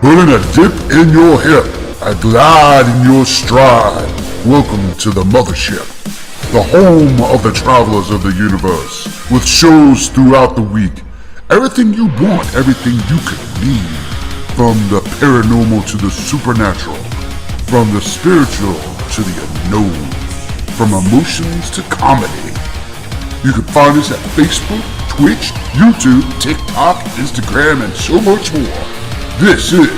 Putting a dip in your hip, a glide in your stride. Welcome to the mothership, the home of the travelers of the universe, with shows throughout the week. Everything you want, everything you could need. From the paranormal to the supernatural, from the spiritual to the unknown, from emotions to comedy. You can find us at Facebook, Twitch, YouTube, TikTok, Instagram, and so much more. This is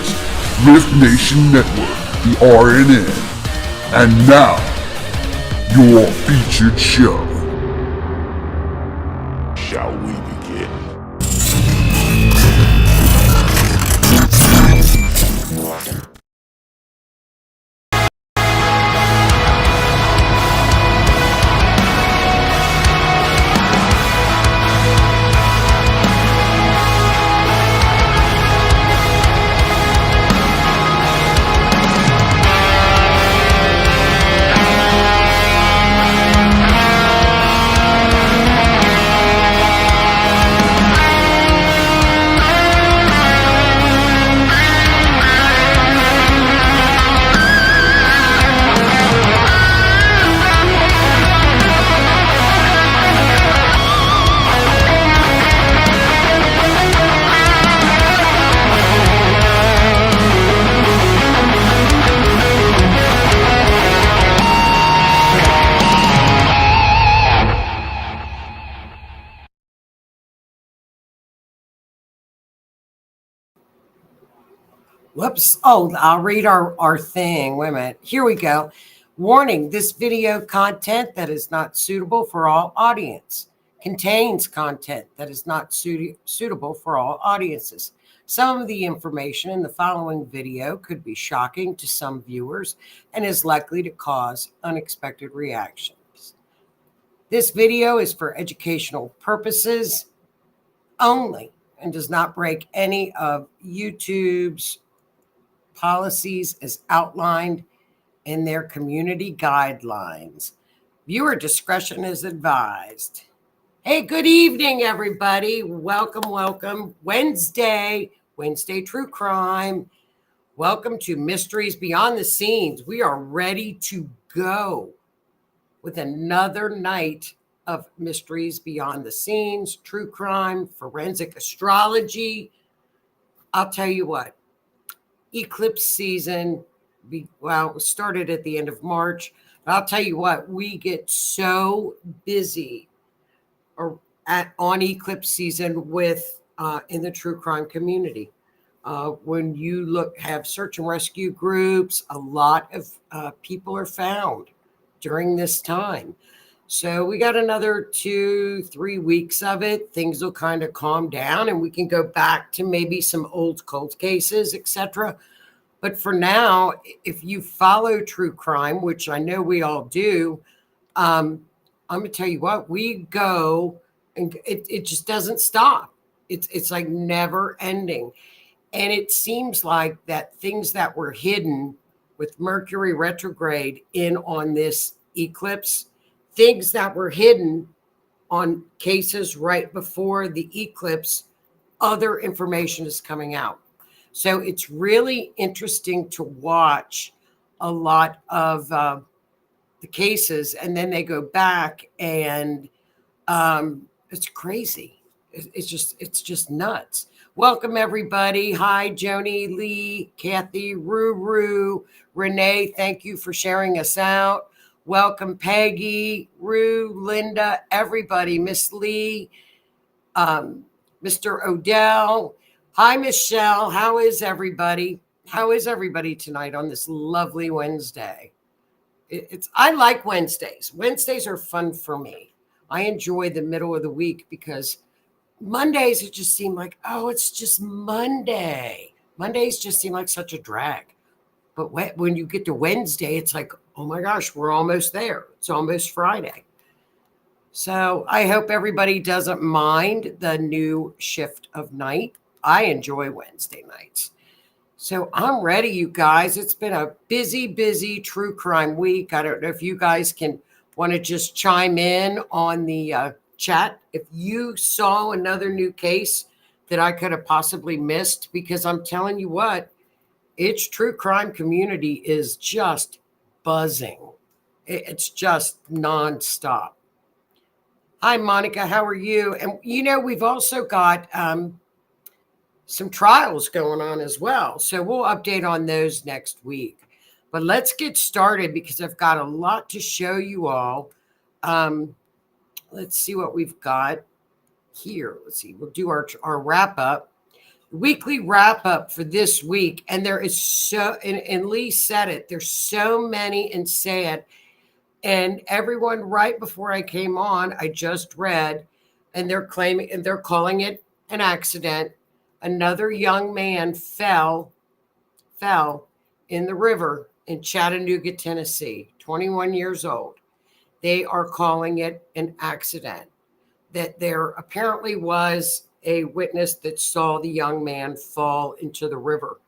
Rift Nation Network, the RNN. And now, your featured show. Shall we begin? Whoops. Oh, I'll read our thing. Wait a minute. Here we go. Warning, this video content that is not suitable for all audience contains content that is not suitable for all audiences. Some of the information in the following video could be shocking to some viewers and is likely to cause unexpected reactions. This video is for educational purposes only and does not break any of YouTube's policies as outlined in their community guidelines. Viewer discretion is advised. Hey, good evening, everybody. Welcome. Wednesday True Crime. Welcome to Mysteries Beyond the Scenes. We are ready to go with another night of Mysteries Beyond the Scenes, True Crime, Forensic Astrology. I'll tell you what. Eclipse season, started at the end of March. I'll tell you what, we get so busy on eclipse season with in the true crime community. When you have search and rescue groups, a lot of people are found during this time. So we got another 2-3 weeks of it. Things will kind of calm down and we can go back to maybe some old cold cases, etc. But for now, if you follow true crime, which I know we all do, I'm going to tell you what, we go and it just doesn't stop. It's like never ending. And it seems like that things that were hidden with Mercury retrograde on this eclipse, things that were hidden on cases right before the eclipse, other information is coming out. So it's really interesting to watch a lot of the cases, and then they go back, and it's crazy. It's just nuts. Welcome, everybody. Hi, Joni, Lee, Kathy, Ruru, Renee. Thank you for sharing us out. Welcome, Peggy, Rue, Linda, everybody, Miss Lee, Mr. Odell. Hi, Michelle. How is everybody? How is everybody tonight on this lovely Wednesday? I like Wednesdays. Wednesdays are fun for me. I enjoy the middle of the week because Mondays, it just seem like, oh, it's just Monday. Mondays just seem like such a drag. But when you get to Wednesday, it's like, oh my gosh, we're almost there. It's almost Friday. So I hope everybody doesn't mind the new shift of night. I enjoy Wednesday nights. So I'm ready, you guys. It's been a busy true crime week. I don't know if you guys want to just chime in on the chat if you saw another new case that I could have possibly missed, because I'm telling you what, its true crime community is just buzzing. It's just nonstop. Hi, Monica. How are you? And we've also got some trials going on as well. So we'll update on those next week. But let's get started because I've got a lot to show you all. Let's see what we've got here. Let's see. We'll do our wrap up, weekly wrap up for this week. And there is and Lee said it, there's so many and sad. And everyone right before I came on, I just read, and they're calling it an accident. Another young man fell in the river in Chattanooga, Tennessee, 21 years old. They are calling it an accident. That there apparently was a witness that saw the young man fall into the river.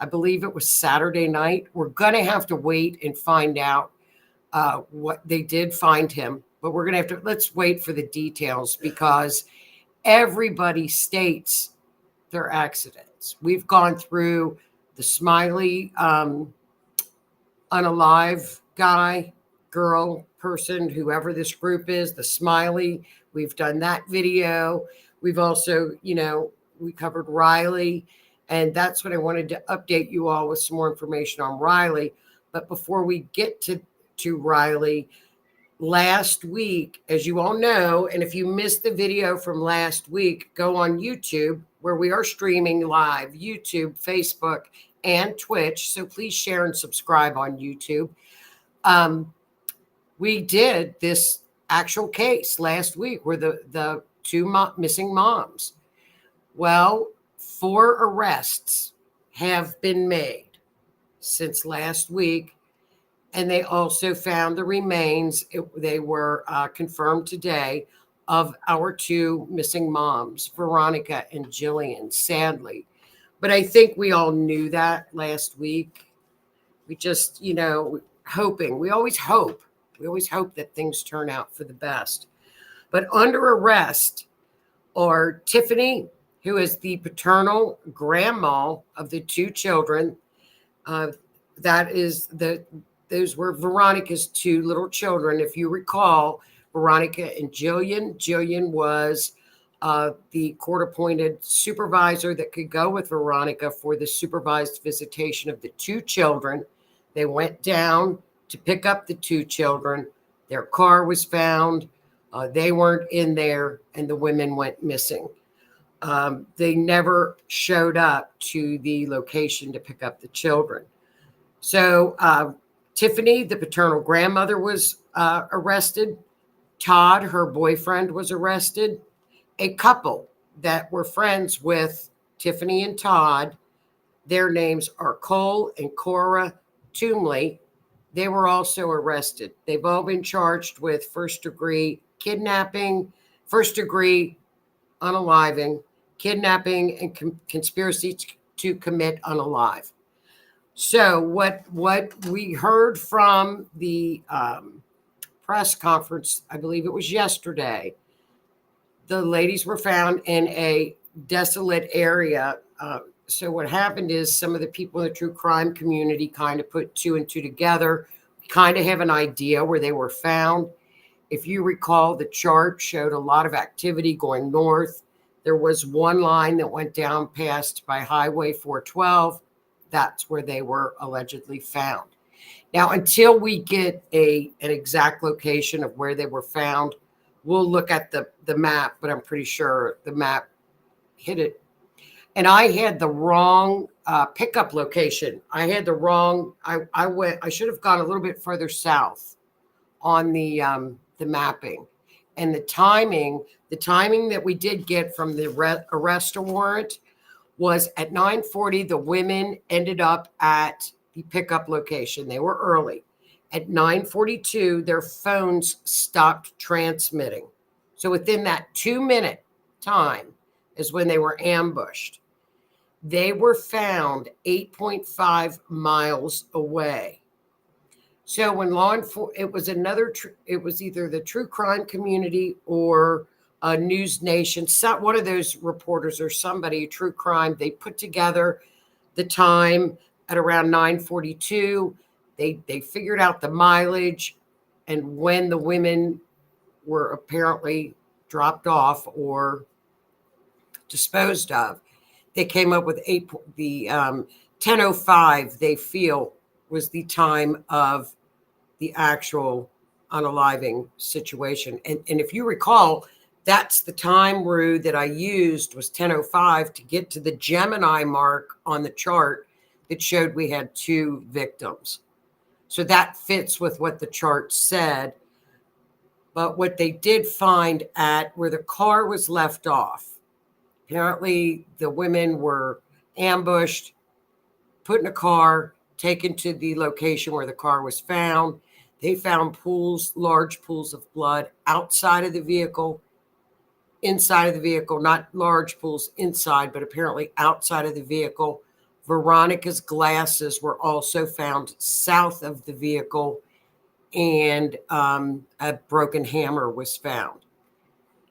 I believe it was Saturday night. We're going to have to wait and find out what they did find him, but we're going to let's wait for the details because everybody states their accidents. We've gone through the Smiley unalive guy, girl, person, whoever this group is, the Smiley. We've done that video. We've also, we covered Riley, and that's what I wanted to update you all with some more information on Riley. But before we get to Riley, last week, as you all know, and if you missed the video from last week, go on YouTube where we are streaming live, YouTube, Facebook, and Twitch. So please share and subscribe on YouTube. We did this actual case last week where the two missing moms. Well, 4 arrests have been made since last week. And they also found the remains. They were confirmed today of our 2 missing moms, Veronica and Jillian, sadly. But I think we all knew that last week. We just, hoping. We always hope. We always hope that things turn out for the best. But under arrest are Tiffany, who is the paternal grandma of the 2 children. Those were Veronica's 2 little children. If you recall, Veronica and Jillian. Jillian was the court-appointed supervisor that could go with Veronica for the supervised visitation of the 2 children. They went down to pick up the 2 children. Their car was found. They weren't in there, and the women went missing. They never showed up to the location to pick up the children. So Tiffany, the paternal grandmother, was arrested. Todd, her boyfriend, was arrested. A couple that were friends with Tiffany and Todd, their names are Cole and Cora Toomley. They were also arrested. They've all been charged with first-degree kidnapping, first-degree unaliving, kidnapping, and conspiracy to commit unalive. So what we heard from the press conference, I believe it was yesterday, the ladies were found in a desolate area. So what happened is some of the people in the true crime community kind of put 2 and 2 together, kind of have an idea where they were found. If you recall, the chart showed a lot of activity going north. There was one line that went down past by Highway 412. That's where they were allegedly found. Now, until we get an exact location of where they were found, we'll look at the map, but I'm pretty sure the map hit it. And I had the wrong pickup location. I had the wrong, I should have gone a little bit further south on the mapping. And the timing that we did get from the arrest warrant was at 9:40. The women ended up at the pickup location. They were early. At 9:42, their phones stopped transmitting. So within that 2-minute time is when they were ambushed. They were found 8.5 miles away. So when it was it was either the true crime community or News Nation, one of those reporters or somebody, true crime, they put together the time, at around 9:42. They figured out the mileage and when the women were apparently dropped off or disposed of. They came up with the 10:05. They feel was the time of the actual unaliving situation. And if you recall, that's the time, Rue, that I used was 10:05 to get to the Gemini mark on the chart that showed we had 2 victims. So that fits with what the chart said. But what they did find at where the car was left off, apparently the women were ambushed, put in a car, taken to the location where the car was found. They found pools, large pools of blood outside of the vehicle, inside of the vehicle, not large pools inside, but apparently outside of the vehicle. Veronica's glasses were also found south of the vehicle, and a broken hammer was found.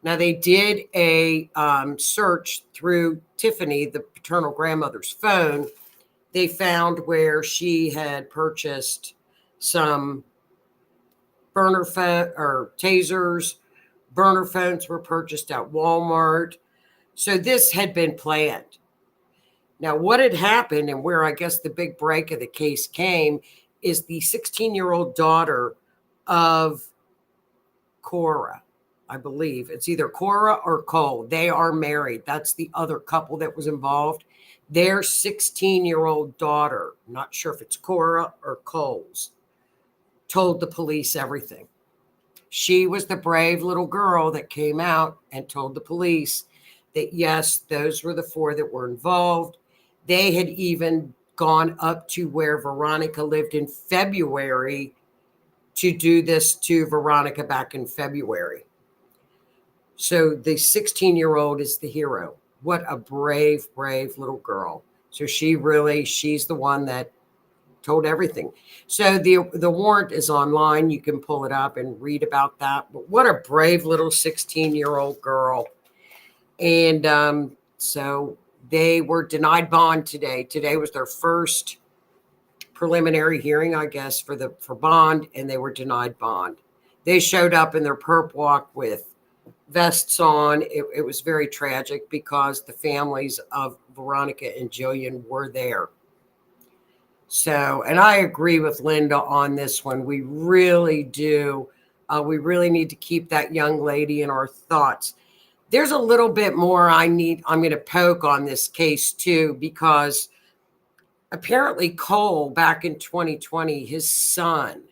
Now, they did a search through Tiffany, the paternal grandmother's phone. They found where she had purchased some burner phone or tasers. Burner phones were purchased at Walmart. So this had been planned. Now, what had happened and where I guess the big break of the case came is the 16-year-old daughter of Cora. I believe it's either Cora or Cole. They are married. That's the other couple that was involved. Their 16-year-old daughter, not sure if it's Cora or Cole's, told the police everything. She was the brave little girl that came out and told the police that, yes, those were the 4 that were involved. They had even gone up to where Veronica lived in February to do this to Veronica back in February. So the 16-year-old is the hero. What a brave, brave little girl. So she's the one that told everything. So the warrant is online. You can pull it up and read about that. But what a brave little 16-year-old girl. And so they were denied bond today. Today was their first preliminary hearing, I guess, for bond, and they were denied bond. They showed up in their perp walk with vests on. It was very tragic because the families of Veronica and Jillian were there. So, and I agree with Linda on this one. We really do. We really need to keep that young lady in our thoughts. There's a little bit more I'm going to poke on this case too, because apparently Cole, back in 2020, his son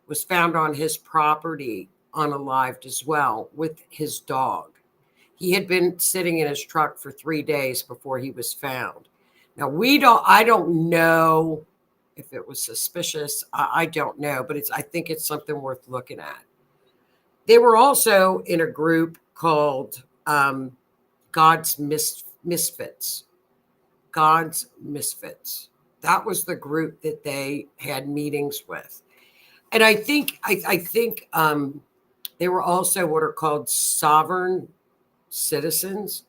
was found on his property unalived as well with his dog. He had been sitting in his truck for 3 days before he was found. Now, I don't know if it was suspicious. I don't know, but I think it's something worth looking at. They were also in a group called God's Misfits. God's Misfits. That was the group that they had meetings with. And I think they were also what are called sovereign citizens.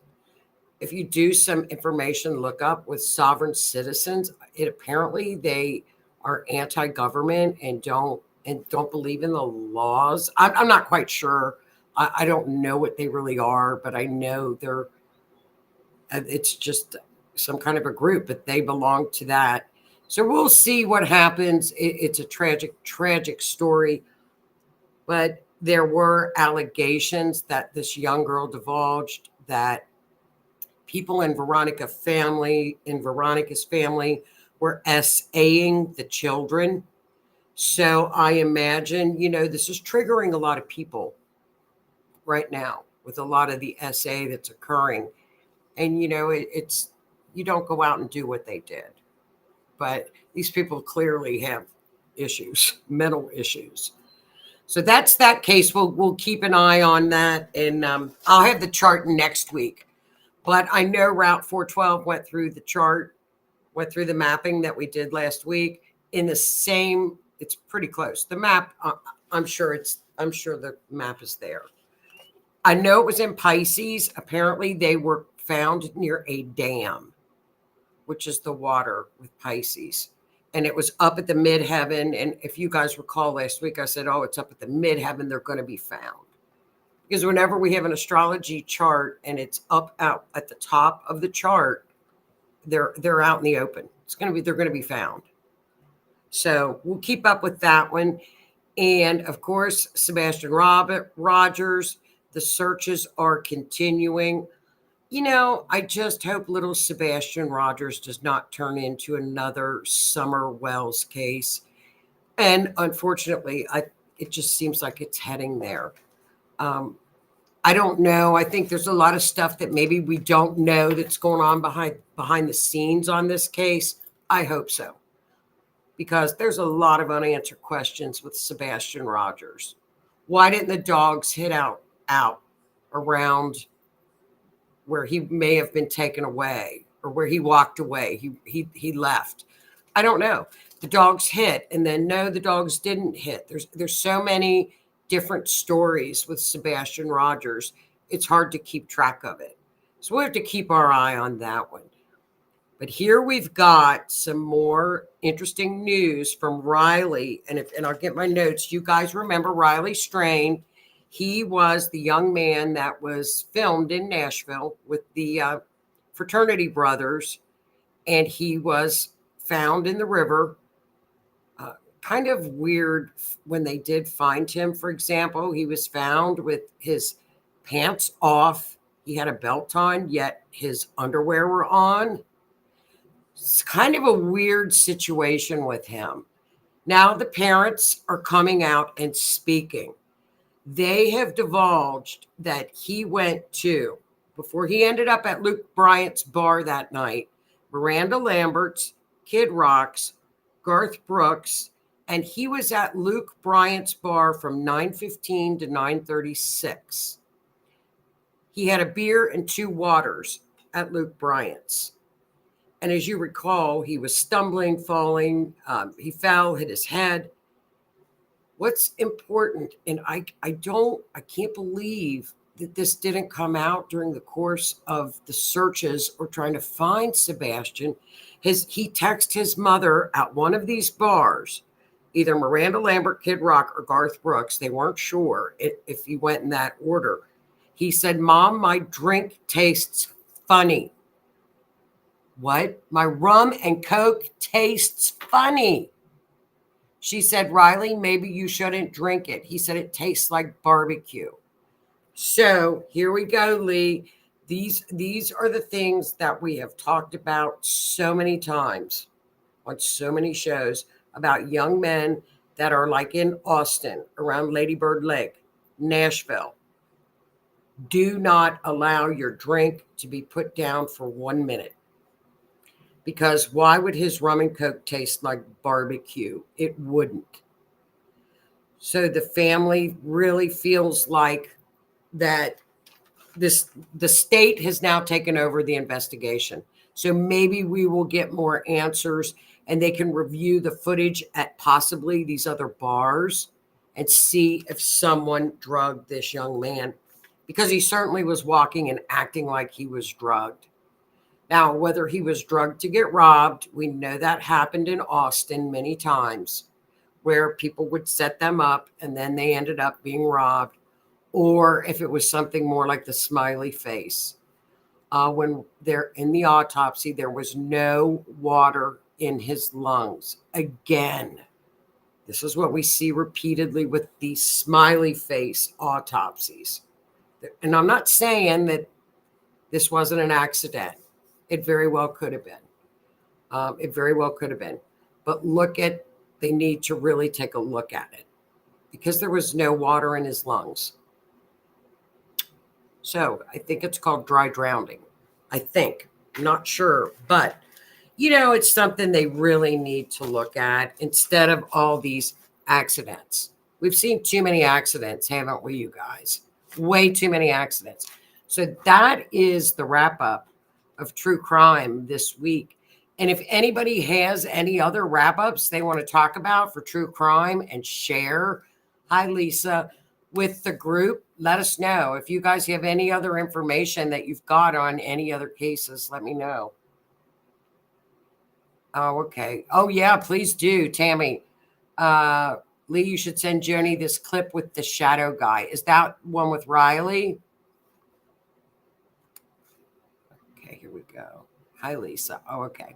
If you do some information look up with sovereign citizens, apparently they are anti-government and don't believe in the laws. I'm not quite sure. I don't know what they really are, but I know it's just some kind of a group, but they belong to that. So we'll see what happens. It's a tragic, tragic story. But there were allegations that this young girl divulged that people in Veronica's family were SAing the children. So I imagine, this is triggering a lot of people right now with a lot of the SA that's occurring. And, it's you don't go out and do what they did. But these people clearly have issues, mental issues. So that's that case. We'll keep an eye on that. And I'll have the chart next week. But I know Route 412 went through the chart, went through the mapping that we did last week in the same, it's pretty close. The map, I'm sure the map is there. I know it was in Pisces. Apparently they were found near a dam. which is the water with Pisces. And it was up at the midheaven. And if you guys recall last week, I said, oh, it's up at the midheaven. They're going to be found. Because whenever we have an astrology chart and it's up out at the top of the chart, they're out in the open. They're going to be found. So we'll keep up with that one. And of course, Sebastian Rogers, the searches are continuing. You know, I just hope little Sebastian Rogers does not turn into another Summer Wells case. And unfortunately, it just seems like it's heading there. I don't know. I think there's a lot of stuff that maybe we don't know that's going on behind the scenes on this case. I hope so. Because there's a lot of unanswered questions with Sebastian Rogers. Why didn't the dogs hit out around where he may have been taken away or where he walked away? He left. I don't know. The dogs hit, and then no, the dogs didn't hit. There's so many different stories with Sebastian Rogers. It's hard to keep track of it. So we have to keep our eye on that one. But here we've got some more interesting news from Riley. And I'll get my notes. You guys remember Riley Strain. He was the young man that was filmed in Nashville with the fraternity brothers. And he was found in the river. Kind of weird when they did find him, for example. He was found with his pants off. He had a belt on, yet his underwear were on. It's kind of a weird situation with him. Now the parents are coming out and speaking. They have divulged that he went to, before he ended up at Luke Bryant's bar that night, Miranda Lambert's, Kid Rock's, Garth Brooks, and he was at Luke Bryant's bar from 9:15 to 9:36. He had a beer and 2 waters at Luke Bryant's. And as you recall, he was stumbling, falling. He fell, hit his head. What's important, and I can't believe that this didn't come out during the course of the searches or trying to find Sebastian. He texted his mother at one of these bars, either Miranda Lambert, Kid Rock, or Garth Brooks. They weren't sure if he went in that order. He said, "Mom, my drink tastes funny." What? "My rum and Coke tastes funny." She said, "Riley, maybe you shouldn't drink it." He said, "It tastes like barbecue." So here we go, Lee. These are the things that we have talked about so many times on so many shows about young men that are like in Austin, around Lady Bird Lake, Nashville. Do not allow your drink to be put down for 1 minute. Because why would his rum and Coke taste like barbecue? It wouldn't. So the family really feels like that the state has now taken over the investigation. So maybe we will get more answers and they can review the footage at possibly these other bars and see if someone drugged this young man, because he certainly was walking and acting like he was drugged. Now, whether he was drugged to get robbed, we know that happened in Austin many times, where people would set them up and then they ended up being robbed, or if it was something more like the smiley face. When they're in the autopsy, there was no water in his lungs. Again, this is what we see repeatedly with these smiley face autopsies. And I'm not saying that this wasn't an accident. It very well could have been. It very well could have been. But they need to really take a look at it, because there was no water in his lungs. So I think it's called dry drowning. I think. I'm not sure. But, it's something they really need to look at instead of all these accidents. We've seen too many accidents, haven't we, you guys? Way too many accidents. So that is the wrap up of true crime this week. And if anybody has any other wrap ups they want to talk about for true crime and share, hi, Lisa, with the group, let us know. If you guys have any other information that you've got on any other cases, let me know. Oh, okay. Oh, yeah, please do, Tammy. Lee, you should send Joni this clip with the shadow guy. Is that one with Riley? Okay, here we go. Hi, Lisa. Oh, okay.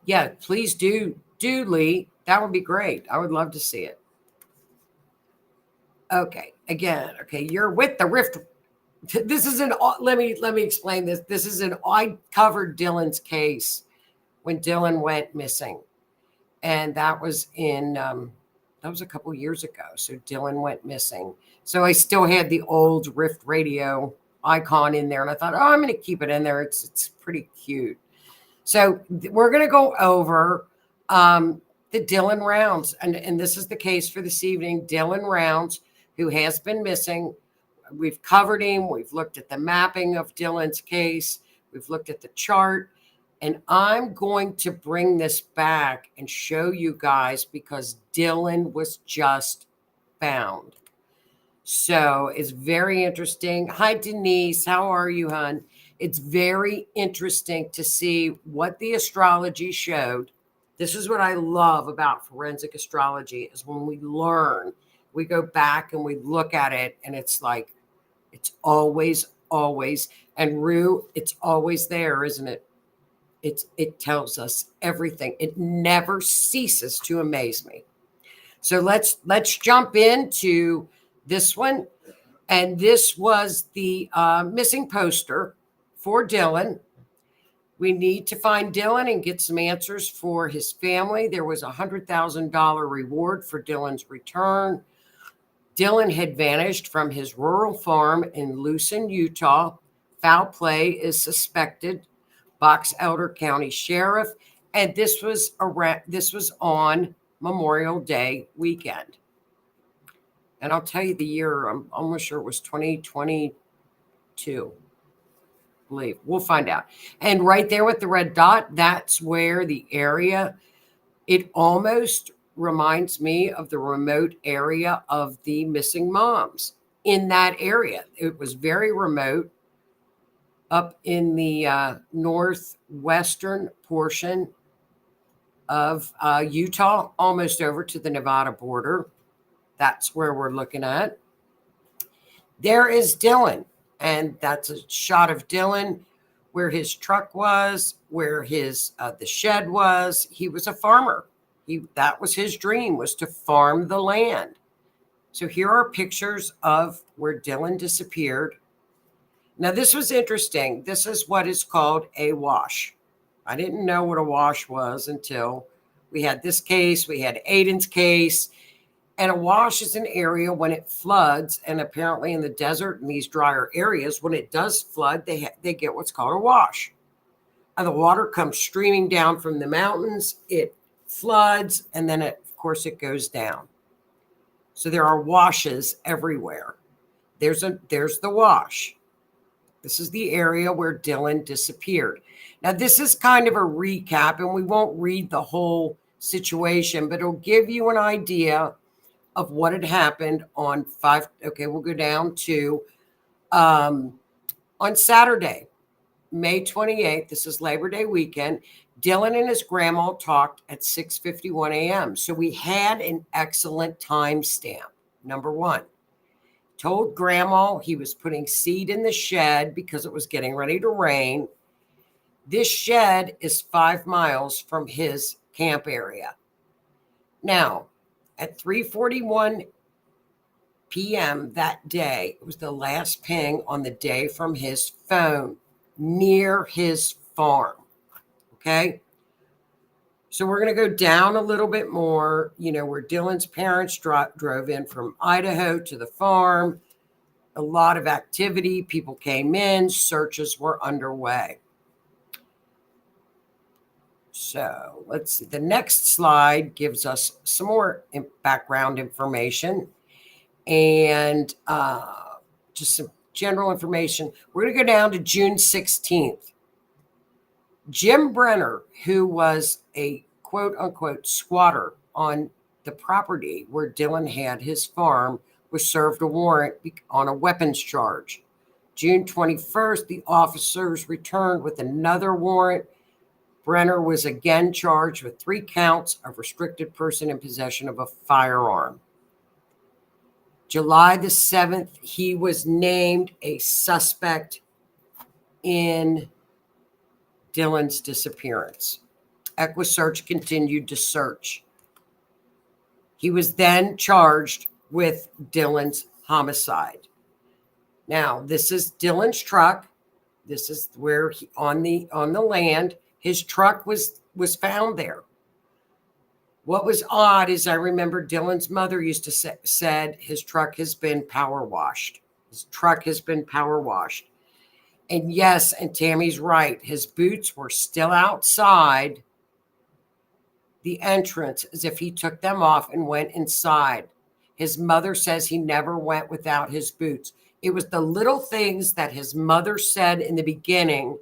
Yeah, please do, Lee. That would be great. I would love to see it. Okay, again, okay, you're with the Rift. This is an, let me explain this. This is I covered Dylan's case when Dylan went missing. And that was that was a couple years ago. So Dylan went missing. So I still had the old Rift Radio icon in there. And I thought, oh, I'm going to keep it in there. It's pretty cute. So we're going to go over the Dylan Rounds. And this is the case for this evening. Dylan Rounds, who has been missing. We've covered him. We've looked at the mapping of Dylan's case. We've looked at the chart. And I'm going to bring this back and show you guys because Dylan was just found. So it's very interesting. Hi, Denise. How are you, hon? It's very interesting to see what the astrology showed. This is what I love about forensic astrology is when we learn, we go back and we look at it and it's like, it's always, and Rue, it's always there, isn't it? It tells us everything. It never ceases to amaze me. So let's jump into this one. And this was the missing poster for Dylan. We need to find Dylan and get some answers for his family. There was a $100,000 reward for Dylan's return. Dylan had vanished from his rural farm in Lucin, Utah. Foul play is suspected. Box Elder County Sheriff, and this was on Memorial Day weekend. And I'll tell you the year, I'm almost sure it was 2022. I believe. We'll find out. And right there with the red dot, that's where the area, it almost reminds me of the remote area of the missing moms in that area. It was very remote. Up in the northwestern portion of Utah, almost over to the Nevada border. That's where we're looking at. There is Dylan, and that's a shot of Dylan where his truck was, where his the shed was. He was a farmer. That was his dream, was to farm the land. So here are pictures of where Dylan disappeared. Now, this was interesting. This is what is called a wash. I didn't know what a wash was until we had this case. We had Aiden's case. And a wash is an area when it floods. And apparently in the desert and these drier areas, when it does flood, they get what's called a wash. And the water comes streaming down from the mountains. It floods. And then, of course, it goes down. So there are washes everywhere. There's the wash. This is the area where Dylan disappeared. Now, this is kind of a recap, and we won't read the whole situation, but it'll give you an idea of what had happened on we'll go down to on Saturday, May 28th. This is Labor Day weekend. Dylan and his grandma talked at 6:51 a.m. So we had an excellent timestamp. Number one. Told grandma he was putting seed in the shed because it was getting ready to rain. This shed is 5 miles from his camp area. Now, at 3:41 p.m. that day, it was the last ping on the day from his phone near his farm. Okay? So we're going to go down a little bit more, where Dylan's parents drove in from Idaho to the farm. A lot of activity. People came in. Searches were underway. So let's see. The next slide gives us some more background information and just some general information. We're going to go down to June 16th. Jim Brenner, who was a quote unquote squatter on the property where Dylan had his farm, was served a warrant on a weapons charge. June 21st, the officers returned with another warrant. Brenner was again charged with 3 counts of restricted person in possession of a firearm. July the 7th, he was named a suspect in Dylan's disappearance. EquiSearch continued to search. He was then charged with Dylan's homicide. Now, this is Dylan's truck. This is where he, on the land, his truck was found there. What was odd is I remember Dylan's mother used to said his truck has been power washed. His truck has been power washed. And yes, and Tammy's right. His boots were still outside the entrance as if he took them off and went inside. His mother says he never went without his boots. It was the little things that his mother said in the beginning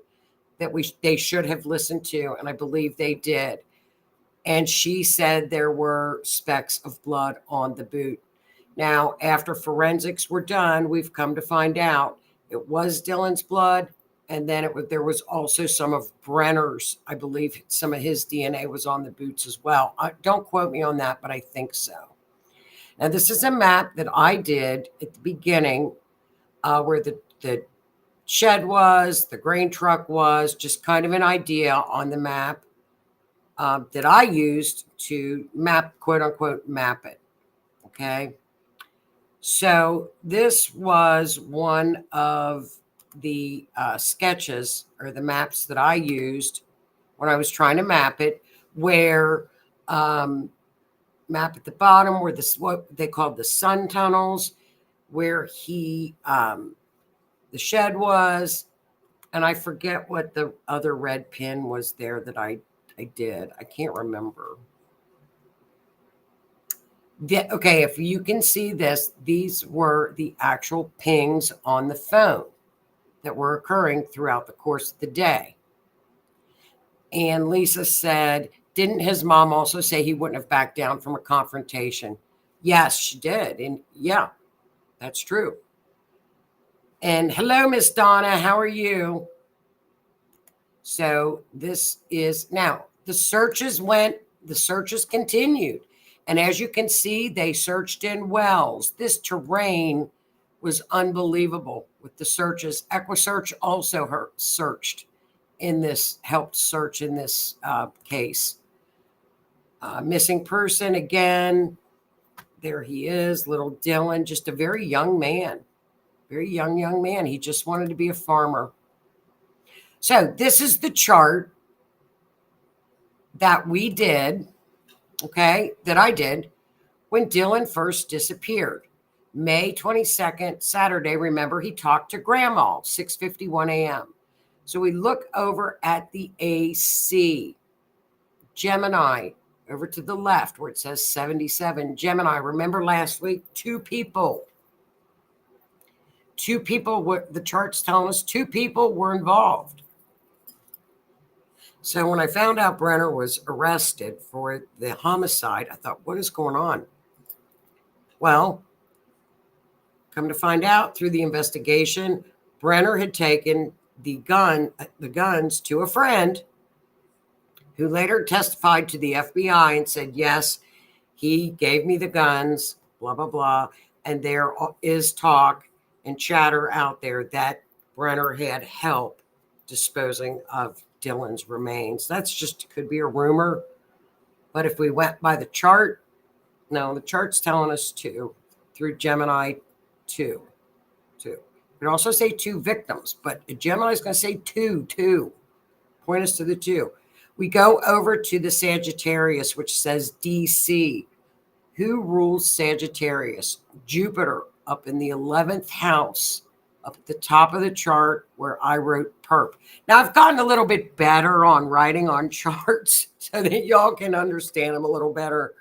that they should have listened to, and I believe they did. And she said there were specks of blood on the boot. Now, after forensics were done, we've come to find out it was Dylan's blood, and then there was also some of Brenner's. I believe some of his DNA was on the boots as well. Don't quote me on that, but I think so. Now, this is a map that I did at the beginning where the shed was, the grain truck was, just kind of an idea on the map that I used to map, quote unquote, map it. Okay. So this was one of the sketches or the maps that I used when I was trying to map it, where map at the bottom where what they called the sun tunnels, where the shed was, and I forget what the other red pin was there that I did. I can't remember. Okay, if you can see this, these were the actual pings on the phone that were occurring throughout the course of the day. And Lisa said, didn't his mom also say he wouldn't have backed down from a confrontation? Yes, she did. And yeah, that's true. And hello, Miss Donna, how are you? So this is now the searches continued. And as you can see, they searched in wells. This terrain was unbelievable with the searches. EquiSearch also searched in this, helped search in this case. Missing person again. There he is, little Dylan, just a very young man. Very young man. He just wanted to be a farmer. So this is the chart that we did, okay, that I did when Dylan first disappeared. May 22nd, Saturday, remember, he talked to Grandma, 6:51 a.m. So we look over at the AC. Gemini, over to the left where it says 77. Gemini, remember last week, 2 people. 2 people, the chart's telling us 2 people were involved. So when I found out Brenner was arrested for the homicide, I thought, what is going on? Well, come to find out through the investigation, Brenner had taken the guns to a friend who later testified to the FBI and said, yes, he gave me the guns, blah, blah, blah. And there is talk and chatter out there that Brenner had help disposing of Dylan's remains. That's just, could be a rumor. But if we went by the chart, no, the chart's telling us 2 through Gemini 2. It could also say 2 victims, but Gemini's going to say 2. Point us to the 2. We go over to the Sagittarius, which says DC. Who rules Sagittarius? Jupiter, up in the 11th house, up at the top of the chart where I wrote perp. Now, I've gotten a little bit better on writing on charts so that y'all can understand them a little better.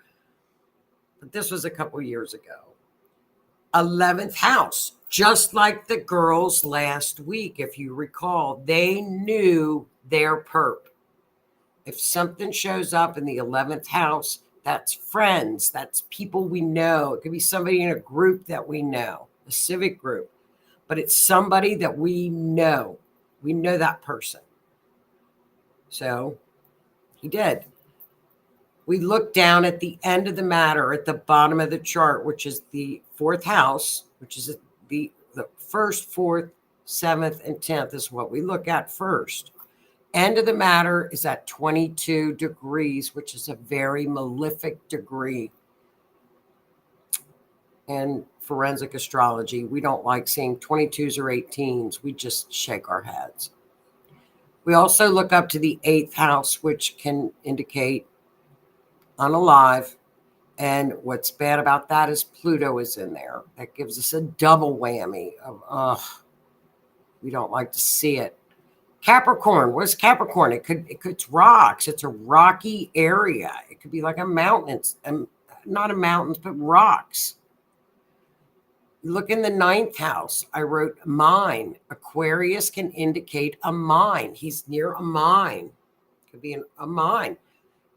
But this was a couple years ago. 11th house, just like the girls last week, if you recall, they knew their perp. If something shows up in the 11th house, that's friends, that's people we know. It could be somebody in a group that we know, a civic group, but it's somebody that we know. We know that person. So He did. We look down at the end of the matter at the bottom of the chart, which is the fourth house, which is the first, fourth, seventh, and 10th is what we look at first. End of the matter is at 22 degrees, which is a very malefic degree. In forensic astrology, we don't like seeing 22s or 18s. We just shake our heads. We also look up to the 8th house, which can indicate unalive. And what's bad about that is Pluto is in there. That gives us a double whammy of, we don't like to see it. Capricorn, what is Capricorn? It's rocks. It's a rocky area. It could be like a mountain, not a mountains, but rocks. Look in the 9th house. I wrote mine. Aquarius can indicate a mine. He's near a mine. Could be a mine.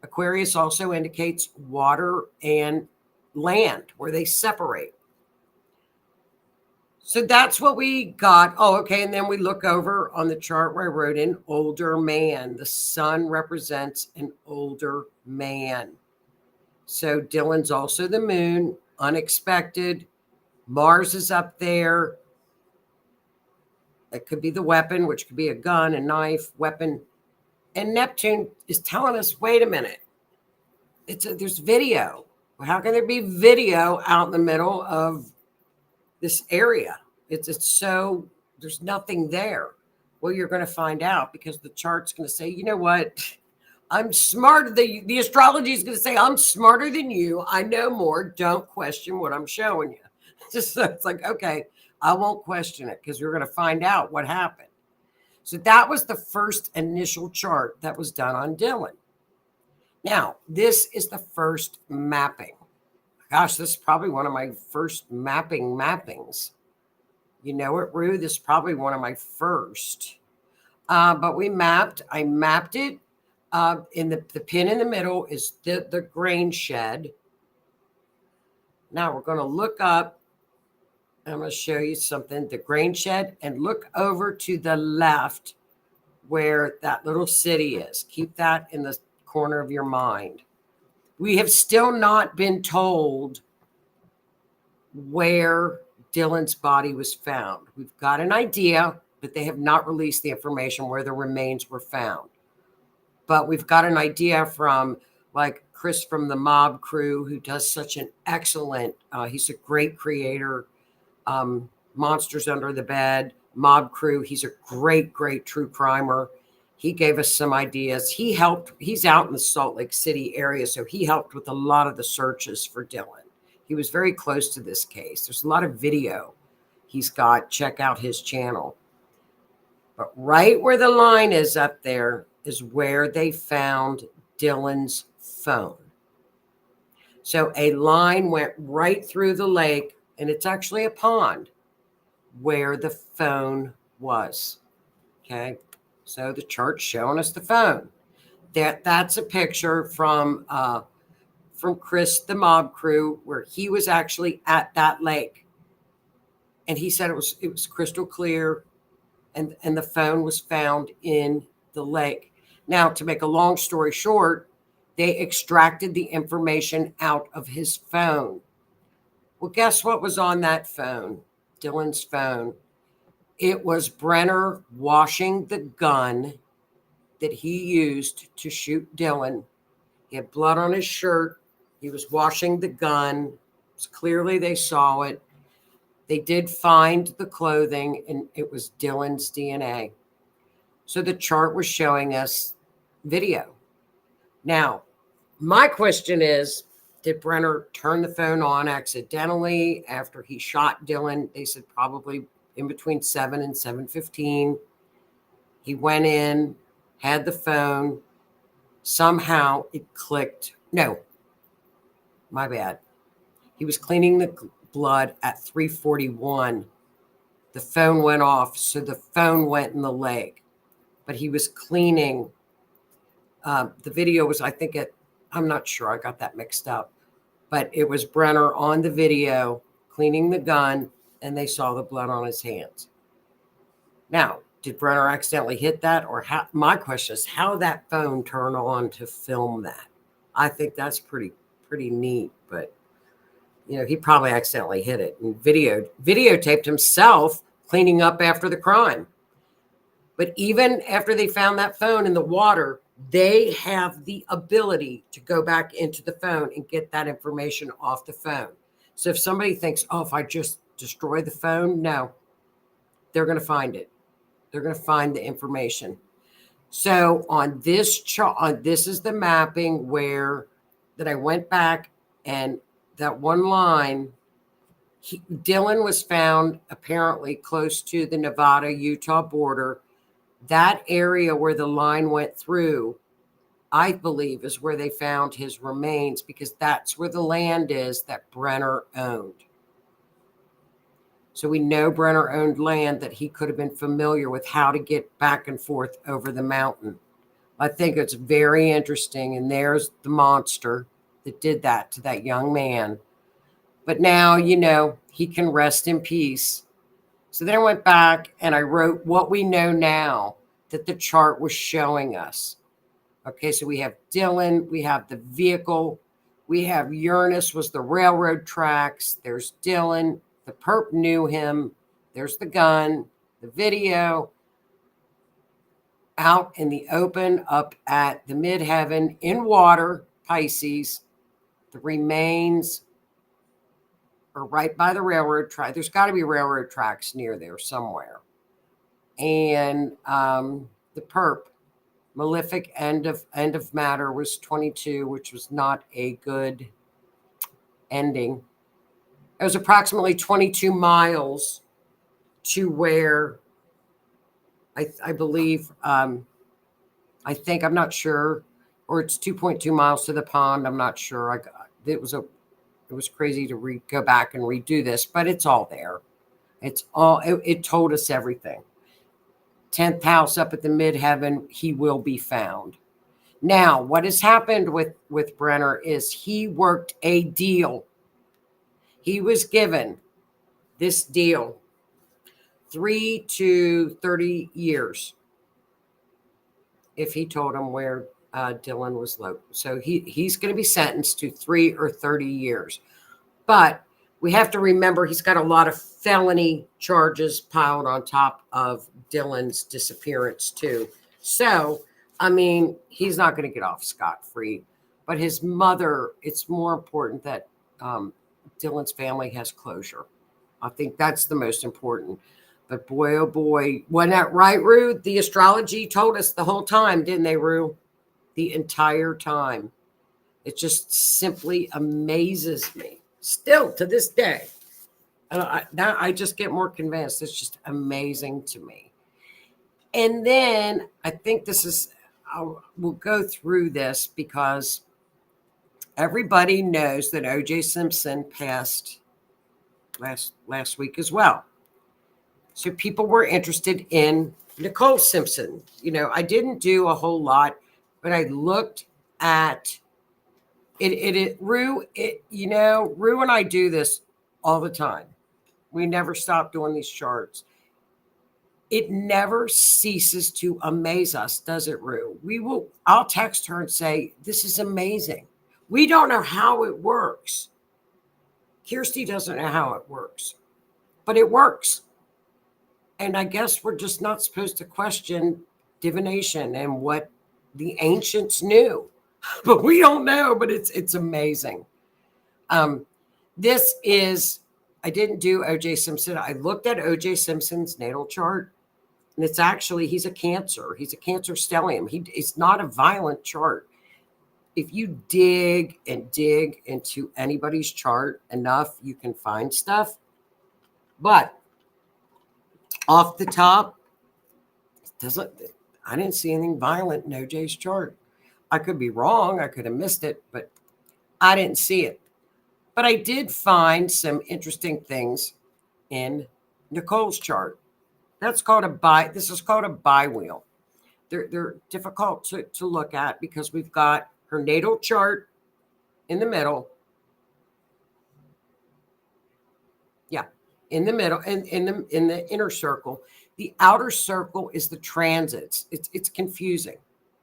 Aquarius also indicates water and land, where they separate. So that's what we got. Oh, okay. And then we look over on the chart where I wrote in older man. The sun represents an older man. So Dylan's also the moon, unexpected. Mars is up there. It could be the weapon, which could be a gun, a knife, weapon. And Neptune is telling us, wait a minute. There's video. How can there be video out in the middle of this area? It's so, there's nothing there. Well, you're going to find out, because the chart's going to say, you know what? I'm smarter. The astrology is going to say, I'm smarter than you. I know more. Don't question what I'm showing you. Just so it's like, okay, I won't question it, because we're going to find out what happened. So that was the first initial chart that was done on Dylan. Now, this is the first mapping. Gosh, this is probably one of my first mappings. You know it, Rue? This is probably one of my first. But I mapped it. In the pin in the middle is the grain shed. Now we're going to look up. I'm going to show you something. The grain shed, and look over to the left where that little city is. Keep that in the corner of your mind. We have still not been told where Dylan's body was found. We've got an idea, but they have not released the information where the remains were found. But we've got an idea from like Chris from the Mob Crew, who does such an excellent, he's a great creator. Monsters Under the Bed, Mob Crew. He's a great true crimer. He gave us some ideas. He's out in the Salt Lake City area, so he helped with a lot of the searches for Dylan. He was very close to this case. There's a lot of video he's got. Check out his channel. But right where the line is up there is where they found Dylan's phone. So a line went right through the lake, and it's actually a pond where the phone was. Okay. So the chart's showing us the phone. That's a picture from Chris, the Mob Crew, where he was actually at that lake. And he said it was crystal clear, and the phone was found in the lake. Now, to make a long story short, they extracted the information out of his phone. Well, guess what was on that phone? Dylan's phone. It was Brenner washing the gun that he used to shoot Dylan. He had blood on his shirt. He was washing the gun. Clearly, they saw it. They did find the clothing, and it was Dylan's DNA. So the chart was showing us video. Now, my question is, did Brenner turn the phone on accidentally after he shot Dylan? They said probably in between 7 and 7:15. He went in, had the phone. Somehow it clicked. No, my bad. He was cleaning the blood at 3:41. The phone went off, so the phone went in the lake. But he was cleaning. The video was, I think, I'm not sure. I got that mixed up. But it was Brenner on the video cleaning the gun, and they saw the blood on his hands. Now, Did Brenner accidentally hit that? Or how? My question is how that phone turned on to film that. I think that's pretty neat, but he probably accidentally hit it and videotaped himself cleaning up after the crime. But even after they found that phone in the water, they have the ability to go back into the phone and get that information off the phone. So if somebody thinks, oh, if I just destroy the phone, no, they're going to find it. They're going to find the information. So on this chart, this is the mapping that I went back, and that one line, Dylan was found apparently close to the Nevada-Utah border. That area where the line went through, I believe, is where they found his remains, because that's where the land is that Brenner owned. So we know Brenner owned land that he could have been familiar with how to get back and forth over the mountain. I think it's very interesting. And there's the monster that did that to that young man. But now, he can rest in peace. So then I went back and I wrote what we know now that the chart was showing us. Okay, so we have Dylan, we have the vehicle, we have Uranus was the railroad tracks, there's Dylan, the perp knew him, there's the gun, the video, out in the open, up at the midheaven, in water, Pisces. The remains are right by the railroad track. There's got to be railroad tracks near there somewhere. And the perp, malefic end of matter, was 22, which was not a good ending. It was approximately 22 miles to where I believe, I'm not sure, or it's 2.2 miles to the pond. I'm not sure. It was crazy to go back and redo this, but it's all there. It told us everything. 10th house up at the midheaven, he will be found. Now, what has happened with Brenner is he worked a deal. He was given this deal, 3 to 30 years, if he told him where Dylan was located. So he's going to be sentenced to 3 or 30 years. But we have to remember he's got a lot of felony charges piled on top of Dylan's disappearance too. So, he's not going to get off scot-free. But his mother, it's more important that Dylan's family has closure. I think that's the most important. But boy, oh boy, wasn't that right, Rue? The astrology told us the whole time, didn't they, Rue? The entire time. It just simply amazes me. Still to this day. Now I just get more convinced. It's just amazing to me. And then I think we'll go through this because everybody knows that O.J. Simpson passed last week as well. So people were interested in Nicole Simpson. I didn't do a whole lot, but I looked at Rue, Rue and I do this all the time. We never stop doing these charts. It never ceases to amaze us, does it, Rue? I'll text her and say, this is amazing. We don't know how it works. Kirsty doesn't know how it works, but it works. And I guess we're just not supposed to question divination and what the ancients knew. But we don't know, but it's amazing. I didn't do O.J. Simpson. I looked at O.J. Simpson's natal chart, and it's actually, he's a Cancer. He's a Cancer stellium. It's not a violent chart. If you dig and dig into anybody's chart enough, you can find stuff. But off the top, I didn't see anything violent in OJ's chart. I could be wrong. I could have missed it, but I didn't see it. But I did find some interesting things in Nicole's chart. This is called a biwheel. They're difficult to look at because we've got her natal chart in the middle. Yeah, in the middle, and in the inner circle. The outer circle is the transits. It's confusing.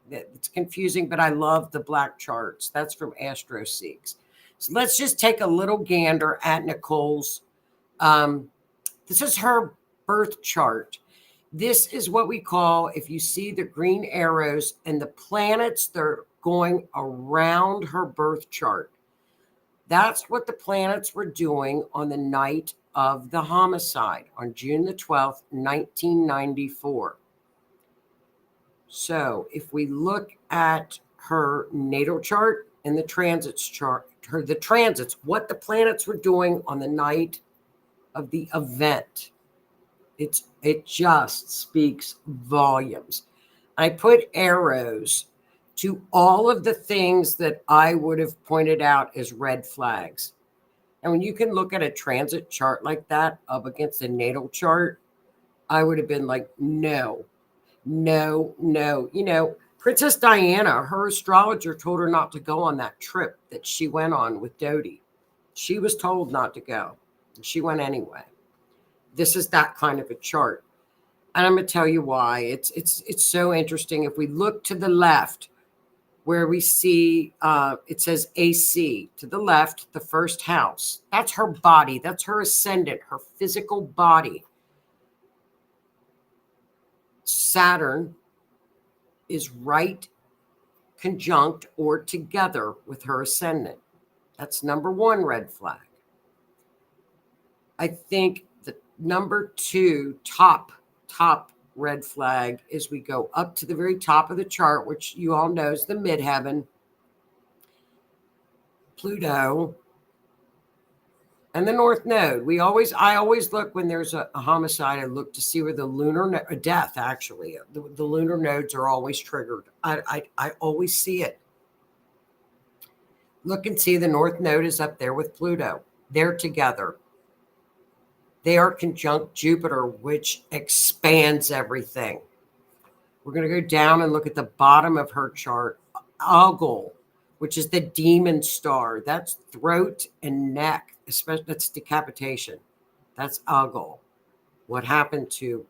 It's confusing, but I love the black charts. That's from Astrology. So let's just take a little gander at Nicole's. This is her birth chart. This is what we call, if you see the green arrows and the planets, they're going around her birth chart. That's what the planets were doing on the night of the homicide on June the 12th, 1994. So if we look at her natal chart and the transits chart, the transits, what the planets were doing on the night of the event, it just speaks volumes. I put arrows to all of the things that I would have pointed out as red flags. And when you can look at a transit chart like that up against a natal chart, I would have been like, no, no, no. You know, Princess Diana, her astrologer told her not to go on that trip that she went on with Dodi. She was told not to go. She went anyway. This is that kind of a chart. And I'm going to tell you why. It's so interesting. If we look to the left, where we see it says AC to the left, the first house. That's her body. That's her ascendant, her physical body. Saturn is right conjunct or together with her ascendant. That's number one red flag. I think the number two top red flag is we go up to the very top of the chart, which you all know is the midheaven, Pluto, and the North Node. I always look when there's a homicide. I look to see where the lunar death, actually, the lunar nodes are always triggered. I always see it. Look and see the North Node is up there with Pluto. They're together. They are conjunct Jupiter, which expands everything. We're going to go down and look at the bottom of her chart. Algol, which is the demon star. That's throat and neck, especially that's decapitation. That's Algol. What happened to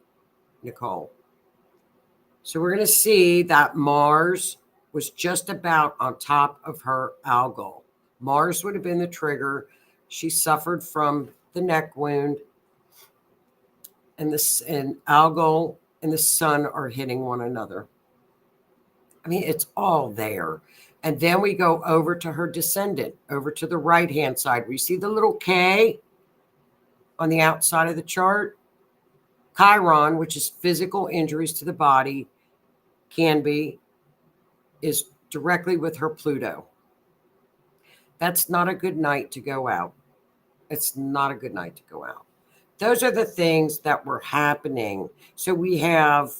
Nicole? So we're going to see that Mars was just about on top of her Algol. Mars would have been the trigger. She suffered from the neck wound. And Algol and the sun are hitting one another. I mean, it's all there. And then we go over to her descendant, over to the right-hand side. We see the little K on the outside of the chart. Chiron, which is physical injuries to the body, is directly with her Pluto. That's not a good night to go out. It's not a good night to go out. Those are the things that were happening. So we have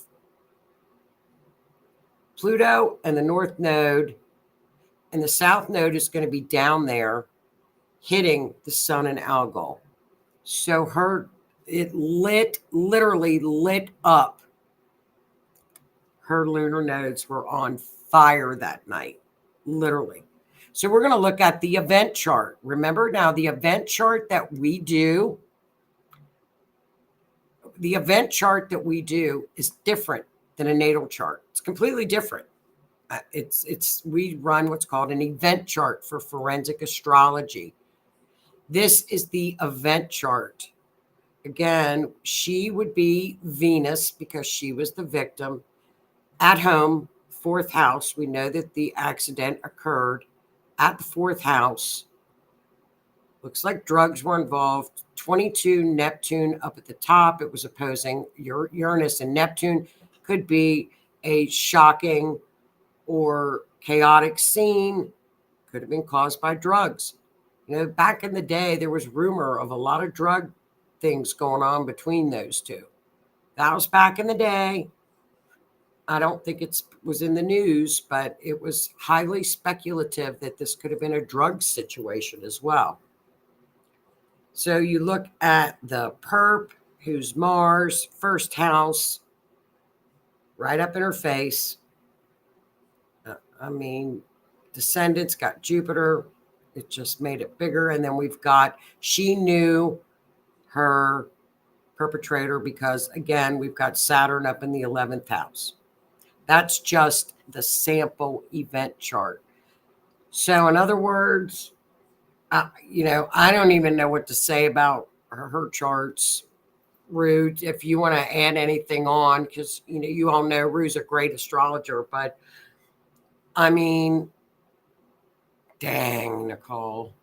Pluto and the North Node, and the South Node is going to be down there hitting the sun and Algol. So it literally lit up. Her lunar nodes were on fire that night, literally. So we're going to look at the event chart. Remember now, the event chart that we do is different than a natal chart. It's completely different. We run what's called an event chart for forensic astrology. This is the event chart. Again, she would be Venus because she was the victim. At home, fourth house. We know that the accident occurred at the fourth house. Looks like drugs were involved. 22 Neptune up at the top. It was opposing Uranus, and Neptune could be a shocking or chaotic scene. Could have been caused by drugs. You know, back in the day, there was rumor of a lot of drug things going on between those two. That was back in the day. I don't think it was in the news, but it was highly speculative that this could have been a drug situation as well. So you look at the perp, who's Mars, first house, right up in her face. Descendants got Jupiter. It just made it bigger. And then she knew her perpetrator because, again, we've got Saturn up in the 11th house. That's just the sample event chart. So, in other words, I don't even know what to say about her charts. Rue, if you want to add anything on, because you all know Rue's a great astrologer, but I mean, dang, Nicole.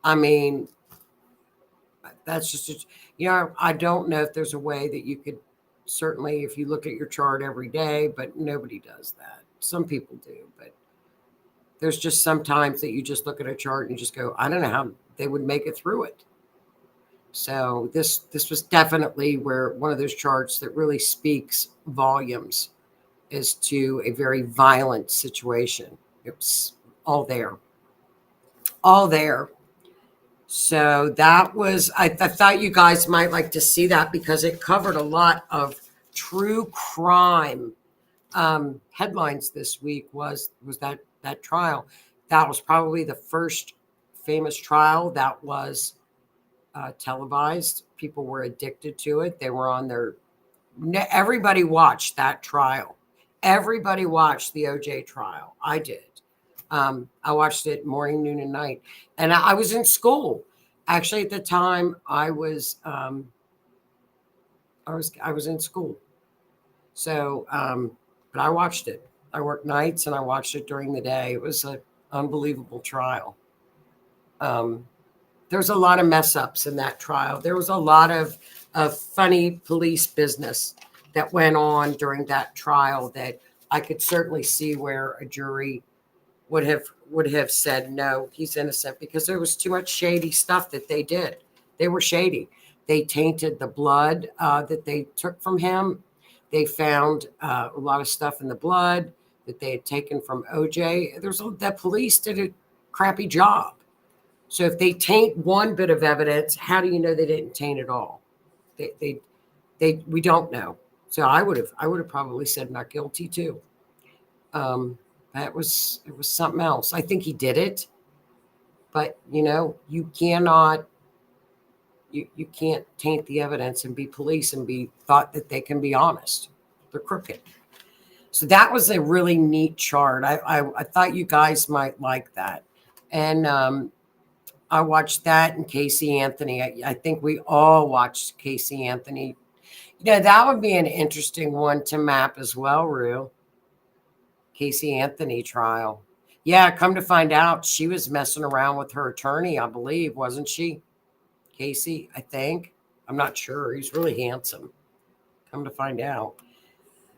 I mean, that's just, I don't know if there's a way that you could, certainly if you look at your chart every day, but nobody does that. Some people do, but there's just sometimes that you just look at a chart and you just go, I don't know how they would make it through it. So this was definitely where one of those charts that really speaks volumes as to a very violent situation. It was all there. All there. So that was, I thought you guys might like to see that because it covered a lot of true crime headlines this week was that trial. That was probably the first famous trial that was televised. People were addicted to it. They were on their, everybody watched that trial. Everybody watched the OJ trial. I did. I watched it morning, noon, and night. And I was in school. Actually, at the time, I was in school. So, but I watched it. I worked nights and I watched it during the day. It was an unbelievable trial. There's a lot of mess ups in that trial. There was a lot of funny police business that went on during that trial that I could certainly see where a jury would have said, no, he's innocent, because there was too much shady stuff that they did. They were shady. They tainted the blood that they took from him. They found a lot of stuff in the blood that they had taken from OJ. The police did a crappy job. So if they taint one bit of evidence, how do you know they didn't taint it all? We don't know. So I would have probably said not guilty too. It was something else. I think he did it, but you cannot, you can't taint the evidence and be police and be thought that they can be honest. They're crooked. So that was a really neat chart. I thought you guys might like that. And I watched that and Casey Anthony. I think we all watched Casey Anthony. That would be an interesting one to map as well, Rue. Casey Anthony trial. Yeah, come to find out, she was messing around with her attorney, I believe, wasn't she? Casey, I think. I'm not sure. He's really handsome. Come to find out.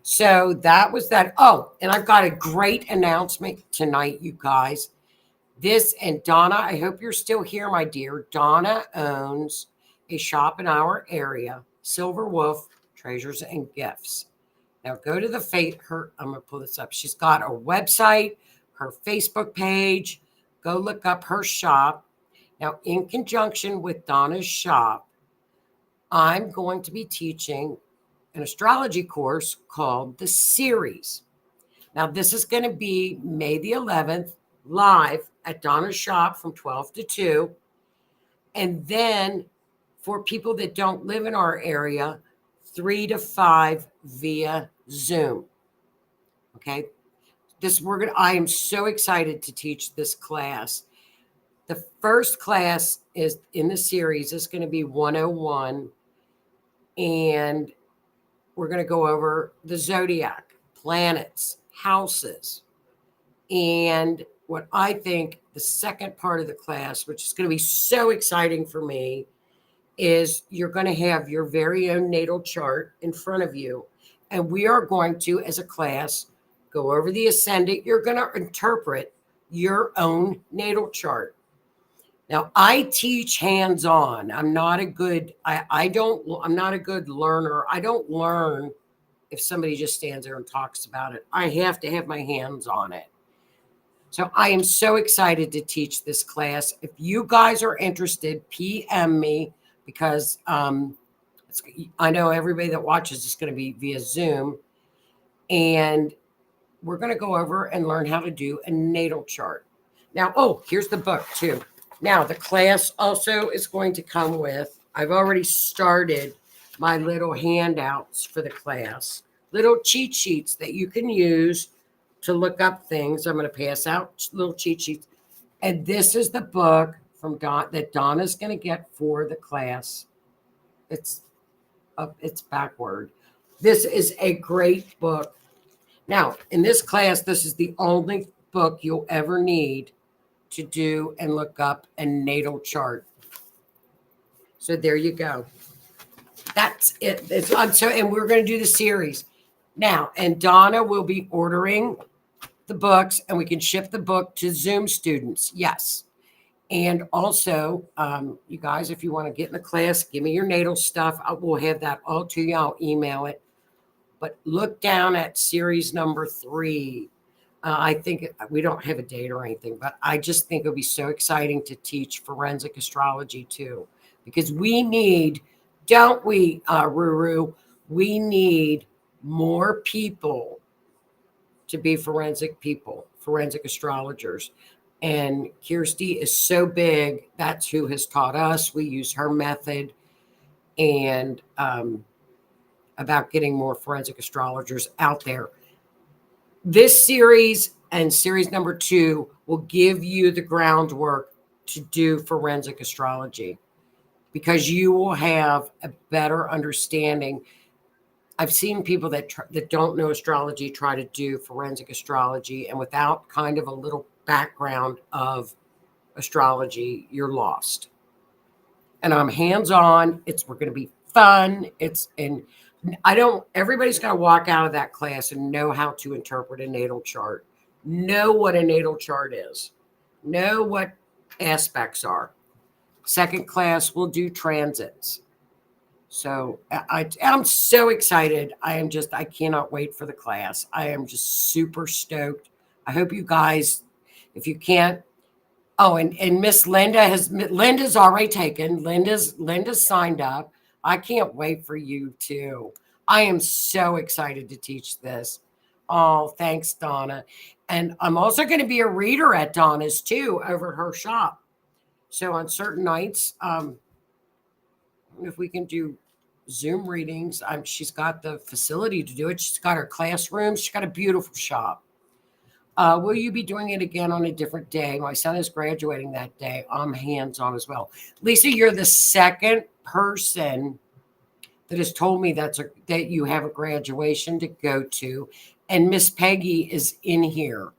So that was that. Oh, and I've got a great announcement tonight, you guys. This, and Donna, I hope you're still here, my dear. Donna owns a shop in our area, Silver Wolf Treasures and Gifts. Now go to I'm going to pull this up. She's got a website, her Facebook page. Go look up her shop. Now, in conjunction with Donna's shop, I'm going to be teaching an astrology course called The Series. Now, this is going to be May the 11th, live at Donna's shop from 12 to 2. And then for people that don't live in our area, 3 to 5 via Zoom. Okay. I am so excited to teach this class. The first class is in the series is going to be 101. And we're going to go over the zodiac, planets, houses. And what I think the second part of the class, which is going to be so exciting for me, is you're going to have your very own natal chart in front of you. And we are going to, as a class, go over the ascendant. You're going to interpret your own natal chart. Now, I teach hands-on. I'm not a good learner. I don't learn if somebody just stands there and talks about it. I have to have my hands on it. So I am so excited to teach this class. If you guys are interested, PM me, because I know everybody that watches is going to be via Zoom. And we're going to go over and learn how to do a natal chart. Now, here's the book too. Now, the class also is going to come with, I've already started my little handouts for the class, little cheat sheets that you can use to look up things. I'm going to pass out little cheat sheets. And this is the book from that Donna's going to get for the class. It's backward. This is a great book. Now, in this class, this is the only book you'll ever need to do and look up a natal chart. So there you go. That's it. And we're going to do the series now. And Donna will be ordering the books, and we can ship the book to Zoom students. Yes. And also, you guys, if you want to get in the class, give me your natal stuff. We'll have that all to you. I'll email it. But look down at series number 3. I think we don't have a date or anything, but I just think it would be so exciting to teach forensic astrology too, because we need, don't we, Ruru? We need more people to be forensic astrologers. And Kirsty is so big. That's who has taught us. We use her method, and about getting more forensic astrologers out there. This series and series number 2 will give you the groundwork to do forensic astrology, because you will have a better understanding. I've seen people that don't know astrology try to do forensic astrology, and without kind of a little background of astrology, you're lost. And I'm hands-on. We're going to be fun. Everybody's got to walk out of that class and know how to interpret a natal chart, know what a natal chart is, know what aspects are. Second class, we'll do transits. So I'm so excited. I cannot wait for the class. I am just super stoked. I hope you guys, if you can't, and Miss Linda's already taken. Linda's signed up. I can't wait for you too. I am so excited to teach this. Oh, thanks, Donna. And I'm also going to be a reader at Donna's too, over at her shop. So on certain nights, if we can do Zoom readings, she's got the facility to do it. She's got her classroom. She's got a beautiful shop. Will you be doing it again on a different day? My son is graduating that day. I'm hands-on as well. Lisa, you're the second person that has told me that you have a graduation to go to. And Miss Peggy is in here.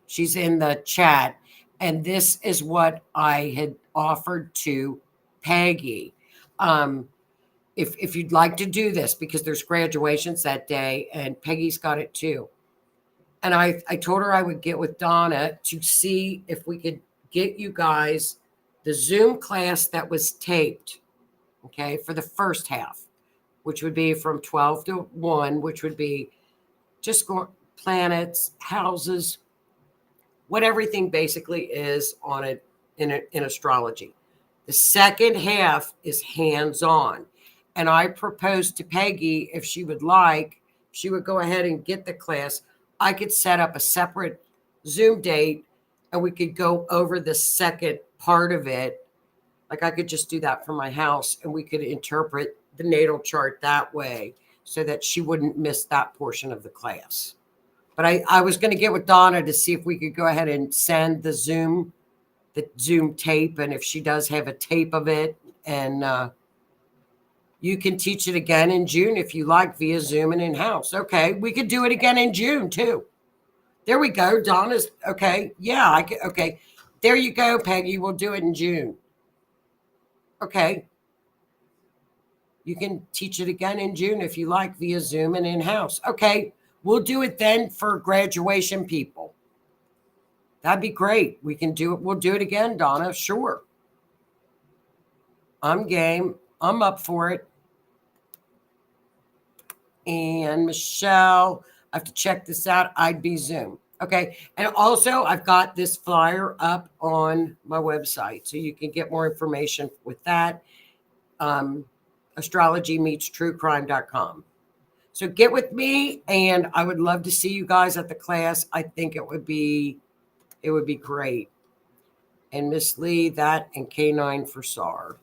She's in the chat. And this is what I had offered to Peggy. If you'd like to do this, because there's graduations that day, and Peggy's got it too. And I told her I would get with Donna to see if we could get you guys the Zoom class that was taped, okay, for the first half, which would be from 12 to 1, which would be just planets, houses, what everything basically is on it in astrology. The second half is hands-on. And I proposed to Peggy, if she would like, she would go ahead and get the class. I could set up a separate Zoom date, and we could go over the second part of it. Like I could just do that from my house, and we could interpret the natal chart that way so that she wouldn't miss that portion of the class. But I was going to get with Donna to see if we could go ahead and send the Zoom tape, and if she does have a tape of it, and you can teach it again in June if you like via Zoom and in-house. Okay, we could do it again in June too. There we go. Donna's okay. Yeah, okay. There you go, Peggy. We'll do it in June. Okay. You can teach it again in June if you like via Zoom and in-house. Okay, we'll do it then for graduation people. That'd be great. We can do it. We'll do it again, Donna. Sure. I'm game. I'm up for it. And Michelle, I have to check this out. I'd be Zoom. Okay. And also, I've got this flyer up on my website, so you can get more information with that. astrologymeetstruecrime.com. So get with me, and I would love to see you guys at the class. I think it would be great. And Miss Lee, that and K9 for SAR.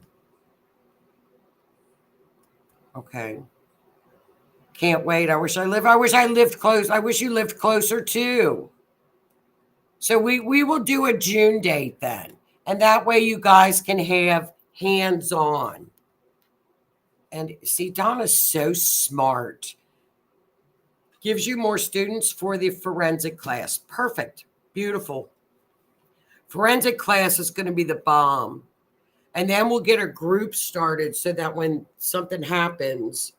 Okay. Can't wait. I wish I lived close. I wish you lived closer too. So we will do a June date then. And that way you guys can have hands-on. And see, Donna's so smart. Gives you more students for the forensic class. Perfect. Beautiful. Forensic class is going to be the bomb. And then we'll get a group started so that when something happens,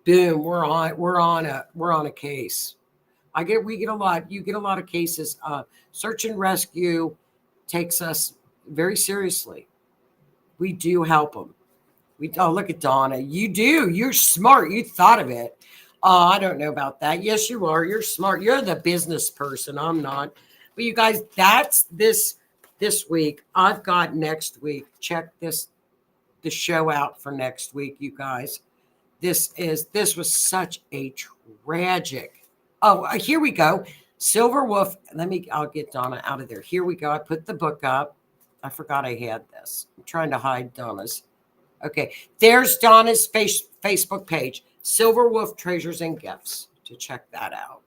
boom, we're on a case. We get a lot. You get a lot of cases. Search and rescue takes us very seriously. We do help them. Look at Donna. You do. You're smart. You thought of it. I don't know about that. Yes, you are. You're smart. You're the business person. I'm not. But you guys, that's this week. I've got next week. Check the show out for next week, you guys. This was such a tragic. Oh, here we go. Silver Wolf. I'll get Donna out of there. Here we go. I put the book up. I forgot I had this. I'm trying to hide Donna's. Okay. There's Donna's Facebook page, Silver Wolf Treasures and Gifts, to check that out.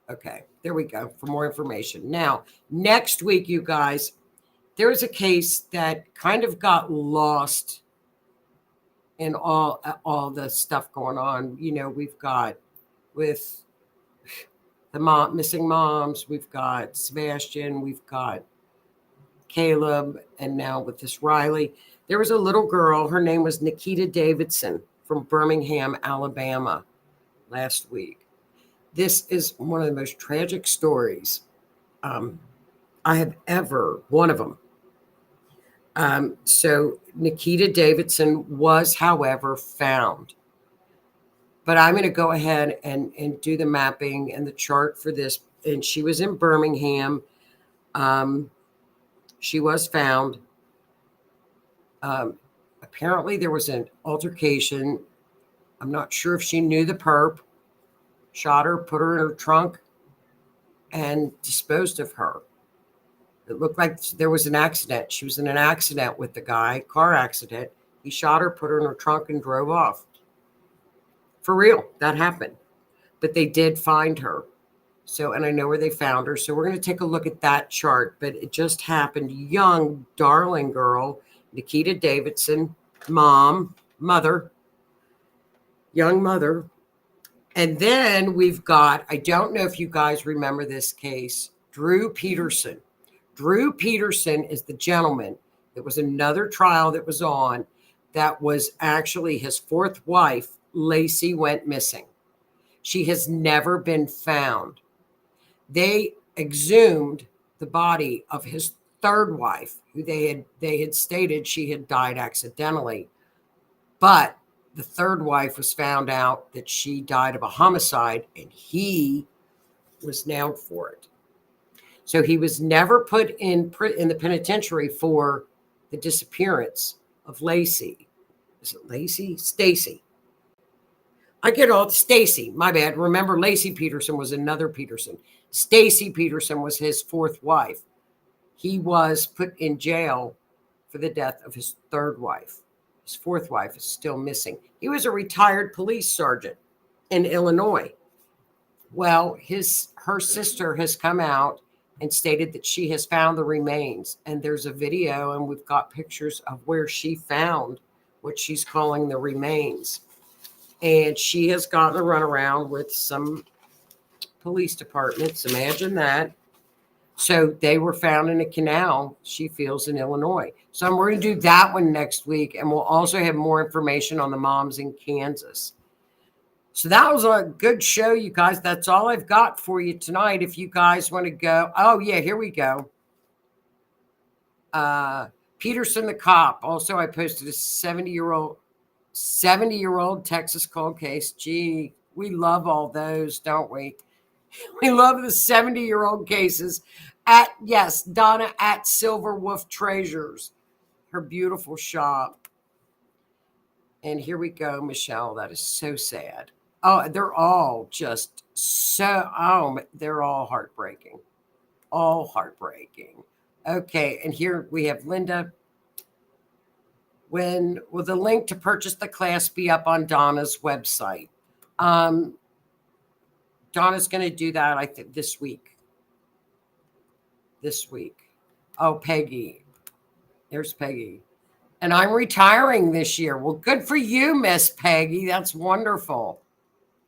Okay. There we go for more information. Now, next week, you guys, there was a case that kind of got lost in all the stuff going on. You know, we've got with the missing moms, we've got Sebastian, we've got Caleb, and now with this Riley. There was a little girl, her name was Nikita Davidson from Birmingham, Alabama, last week. This is one of the most tragic stories I have ever, one of them. So Nikita Davidson was, however, found. But I'm going to go ahead and do the mapping and the chart for this. And she was in Birmingham. She was found. Apparently, there was an altercation. I'm not sure if she knew the perp, shot her, put her in her trunk, and disposed of her. It looked like there was an accident. She was in an accident with the guy, car accident. He shot her, put her in her trunk, and drove off. For real, that happened. But they did find her. So, and I know where they found her. So we're going to take a look at that chart. But it just happened. Young, darling girl, Nikita Davidson, mother, young mother. And then we've got, I don't know if you guys remember this case, Drew Peterson. Drew Peterson is the gentleman. There was another trial that was on that was actually his fourth wife, Lacey, went missing. She has never been found. They exhumed the body of his third wife, who they had stated she had died accidentally. But the third wife was found out that she died of a homicide, and he was nailed for it. So he was never put in the penitentiary for the disappearance of Lacey. Is it Lacey? Stacy. I get all Stacy. My bad. Remember, Lacey Peterson was another Peterson. Stacy Peterson was his fourth wife. He was put in jail for the death of his third wife. His fourth wife is still missing. He was a retired police sergeant in Illinois. Well, her sister has come out and stated that she has found the remains. And there's a video, and we've got pictures of where she found what she's calling the remains. And she has gotten a runaround with some police departments. Imagine that. So they were found in a canal, she feels, in Illinois. So we're going to do that one next week. And we'll also have more information on the moms in Kansas. So that was a good show, you guys. That's all I've got for you tonight. If you guys want to go. Oh, yeah, here we go. Peterson the cop. Also, I posted a 70-year-old Texas cold case. Gee, we love all those, don't we? We love the 70-year-old cases. Donna at Silver Wolf Treasures, her beautiful shop. And here we go, Michelle. That is so sad. Oh, they're all just they're all heartbreaking. All heartbreaking. Okay, and here we have Linda. When will the link to purchase the class be up on Donna's website? Donna's going to do that, I think, this week. Oh, Peggy. There's Peggy. And I'm retiring this year. Well, good for you, Miss Peggy. That's wonderful.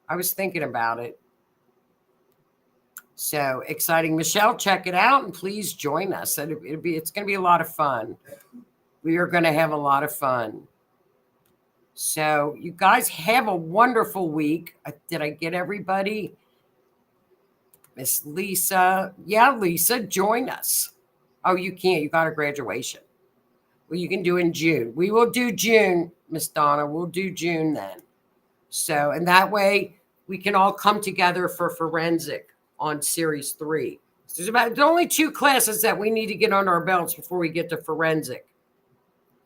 I was thinking about it. So exciting. Michelle, check it out and please join us. It's going to be a lot of fun. We are going to have a lot of fun. So you guys have a wonderful week. Did I get everybody? Miss Lisa. Yeah, Lisa, join us. Oh, you can't. You got a graduation. Well, you can do in June. We will do June, Miss Donna. We'll do June then. So, and that way we can all come together for forensic on series 3. So there's only 2 classes that we need to get under our belts before we get to forensic.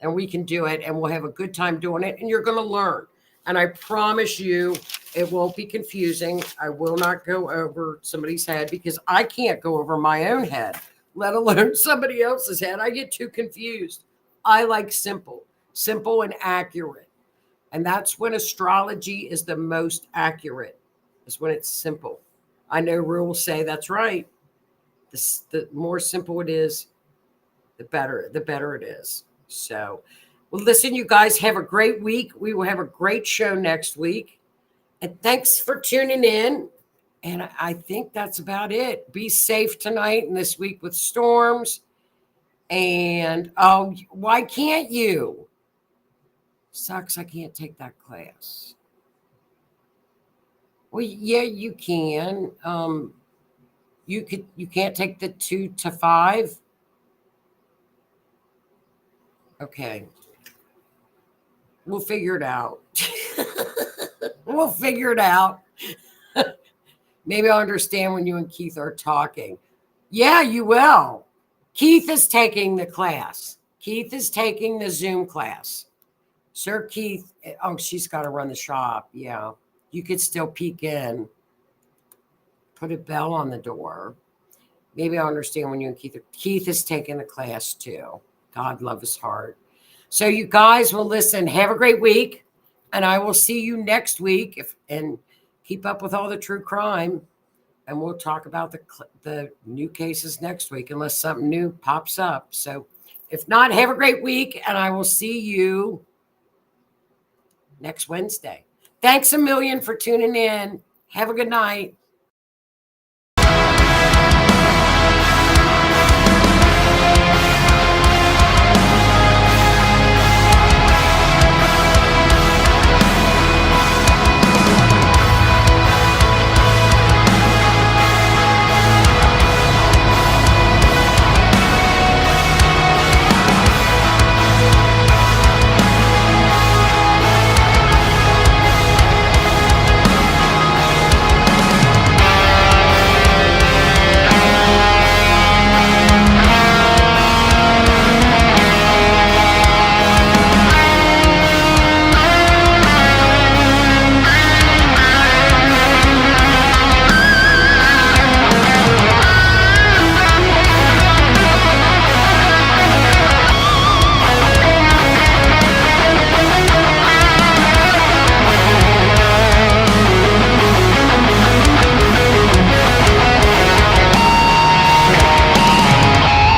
And we can do it, and we'll have a good time doing it, and you're going to learn. And I promise you, it won't be confusing. I will not go over somebody's head because I can't go over my own head, let alone somebody else's head. I get too confused. I like simple and accurate. And that's when astrology is the most accurate, is when it's simple. I know Rue will say that's right. The more simple it is, the better it is. So, well, listen, you guys have a great week. We will have a great show next week. And thanks for tuning in. And I think that's about it. Be safe tonight and this week with storms. And, oh, why can't you? Sucks, I can't take that class. Well, yeah, you can. You can't take the 2 to 5. Okay. We'll figure it out. We'll figure it out. Maybe I'll understand when you and Keith are talking. Yeah, you will. Keith is taking the class. Keith is taking the Zoom class. Sir Keith, oh, she's got to run the shop. Yeah. You could still peek in. Put a bell on the door. Maybe I'll understand when you and Keith is taking the class too. God love his heart. So you guys will listen. Have a great week. And I will see you next week and keep up with all the true crime. And we'll talk about the new cases next week unless something new pops up. So if not, have a great week. And I will see you next Wednesday. Thanks a million for tuning in. Have a good night.